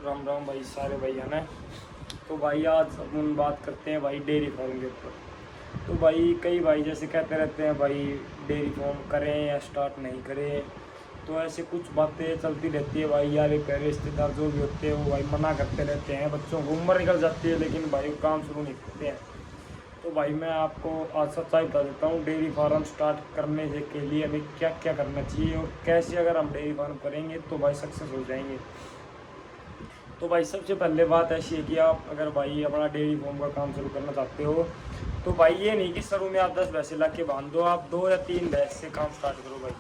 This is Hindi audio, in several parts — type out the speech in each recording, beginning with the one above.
राम राम भाई सारे भैया ने। तो भाई आज अपन बात करते हैं भाई डेयरी फार्म के ऊपर। तो भाई कई भाई जैसे कहते रहते हैं भाई डेयरी फार्म करें या स्टार्ट नहीं करें, तो ऐसे कुछ बातें चलती रहती है भाई। यार एक रिश्तेदार जो भी होते हैं वो भाई मना करते रहते हैं, बच्चों को उम्र निकल जाती है लेकिन भाई वो काम शुरू नहीं करते हैं। तो भाई मैं आपको आज सच्चाई बता देता हूँ, डेयरी फार्म स्टार्ट करने से के लिए हमें क्या क्या करना चाहिए और कैसे अगर हम डेयरी फार्म करेंगे तो भाई सक्सेस हो जाएंगे। तो भाई सबसे पहले बात ऐसी है कि आप अगर भाई अपना डेयरी फार्म का काम शुरू करना चाहते हो तो भाई ये नहीं कि शुरू में आप 10 भैंसे ला के बांध दो, आप 2 या 3 भैंस से काम स्टार्ट करो भाई।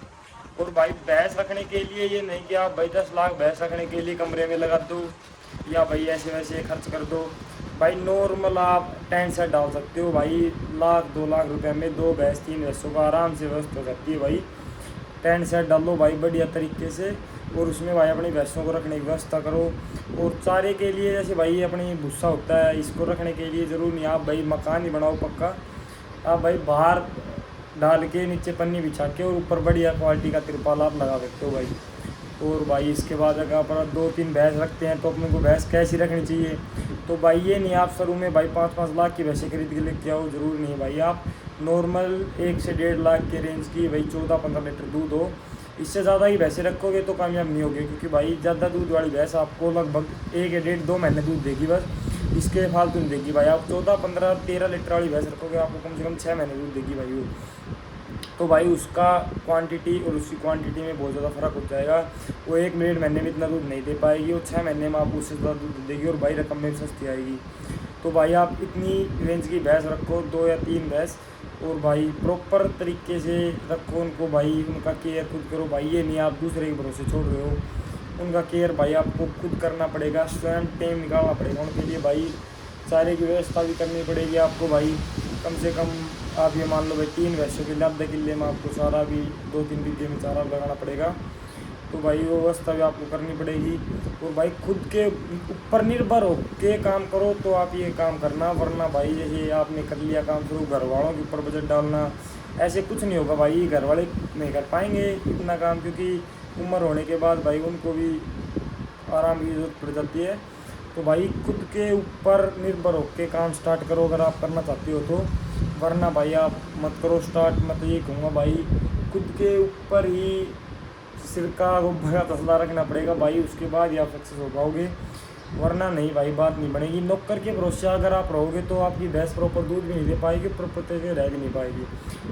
और भाई भैंस रखने के लिए ये नहीं कि आप भाई 10 लाख भैंस रखने के लिए कमरे में लगा दो या भाई ऐसे वैसे खर्च कर दो। भाई नॉर्मल आप टेंट सेट डाल सकते हो भाई, 1-2 लाख रुपए में 2 भैंस 3 भैंसों का आराम से व्यवस्था हो जाती है भाई। टेंट सेट डालो भाई बढ़िया तरीके से और उसमें भाई अपनी भैंसों को रखने की व्यवस्था करो। और चारे के लिए जैसे भाई अपनी भूसा होता है, इसको रखने के लिए ज़रूर नहीं आप भाई मकान ही बनाओ पक्का, आप भाई बाहर डाल के नीचे पन्नी बिछा के और ऊपर बढ़िया क्वालिटी का तिरपाल आप लगा सकते हो भाई। और भाई इसके बाद अगर आप 2-3 भैंस रखते हैं तो अपने को भैंस कैसी रखनी चाहिए। तो भाई ये नहीं आप शुरू में भाई 5-5 लाख की भैंसें खरीद के लेके आओ, ज़रूर नहीं भाई। आप नॉर्मल 1 से 1.5 लाख के रेंज की भाई 14-15 लीटर दूध हो, इससे ज़्यादा ही भैंसे रखोगे तो कामयाब नहीं होगे, क्योंकि भाई ज़्यादा दूध वाली भैंस आपको लगभग 1 या 1.5-2 महीने दूध देगी बस, इसके फालतू नहीं देगी भाई। आप 14-15-13 लीटर वाली भैंस रखोगे आपको कम से कम 6 महीने दूध देगी भाई वो। तो भाई उसका क्वांटिटी और उसकी क्वांटिटी में बहुत ज़्यादा फ़र्क हो जाएगा। वो 1-1.5 महीने में इतना दूध नहीं दे पाएगी, वो 6 महीने में आपको उससे ज़्यादा दूध देगी और भाई रकम में भी सस्ती आएगी। तो भाई आप इतनी रेंज की भैंस रखो, 2 या 3 भैंस, और भाई प्रॉपर तरीके से रखो उनको भाई, उनका केयर खुद करो भाई। ये नहीं आप दूसरे के भरोसे छोड़ रहे हो, उनका केयर भाई आपको खुद करना पड़ेगा, स्वयं टाइम निकालना पड़ेगा उनके लिए भाई। चारे की व्यवस्था भी करनी पड़ेगी आपको भाई। कम से कम आप ये मान लो भाई 3 भैंसों के लिए आधे किले में आपको चारा भी 2-3 बीघे में चारा लगाना पड़ेगा। तो भाई वो व्यवस्था भी आपको करनी पड़ेगी। और भाई खुद के ऊपर निर्भर हो के काम करो तो आप ये काम करना, वरना भाई जैसे आपने कर लिया काम शुरू, घर वालों के ऊपर बजट डालना, ऐसे कुछ नहीं होगा भाई। घर वाले नहीं कर पाएंगे इतना काम, क्योंकि उम्र होने के बाद भाई उनको भी आराम की जरूरत पड़ जाती है। तो भाई खुद के ऊपर निर्भर होकर काम स्टार्ट करो अगर आप करना चाहते हो तो, वरना भाई आप मत करो स्टार्ट। मैं तो ये कहूँगा भाई खुद के ऊपर ही सिर का भरा तसला रखना पड़ेगा भाई, उसके बाद ही आप सक्सेस हो पाओगे, वरना नहीं भाई बात नहीं बनेगी। नौकर के भरोसे अगर आप रहोगे तो आपकी भैंस प्रॉपर दूध भी नहीं दे पाएगी, प्रॉपर तरीके रह भी नहीं पाएगी।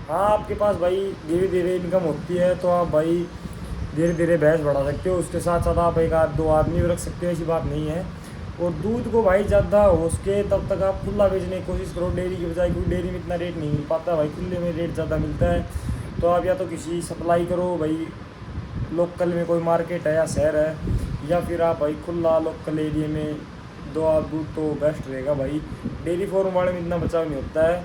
हाँ आपके पास भाई धीरे धीरे इनकम होती है तो आप भाई धीरे धीरे भैंस बढ़ा सकते हो, उसके साथ साथ आप 1-2 आदमी भी रख सकते हो, ऐसी बात नहीं है। और दूध को भाई ज़्यादा हो सके तब तक आप खुला बेचने की कोशिश करो डेयरी की बजाय, क्योंकि डेयरी में इतना रेट नहीं मिल पाता भाई, खुले में रेट ज़्यादा मिलता है। तो आप या तो किसी सप्लाई करो भाई, लोकल में कोई मार्केट है या शहर है, या फिर आप भाई खुला लोकल एरिया में दो आप दूध तो बेस्ट रहेगा भाई। डेयरी फार्म वाले में इतना बचाव नहीं होता है।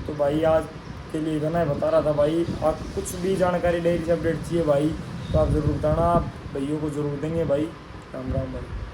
तो भाई आज के लिए इतना ही बता रहा था भाई। आप कुछ भी जानकारी डेयरी से अपडेट चाहिए भाई तो आप ज़रूर बताना, आप भैयों को ज़रूर देंगे भाई। राम राम भाई।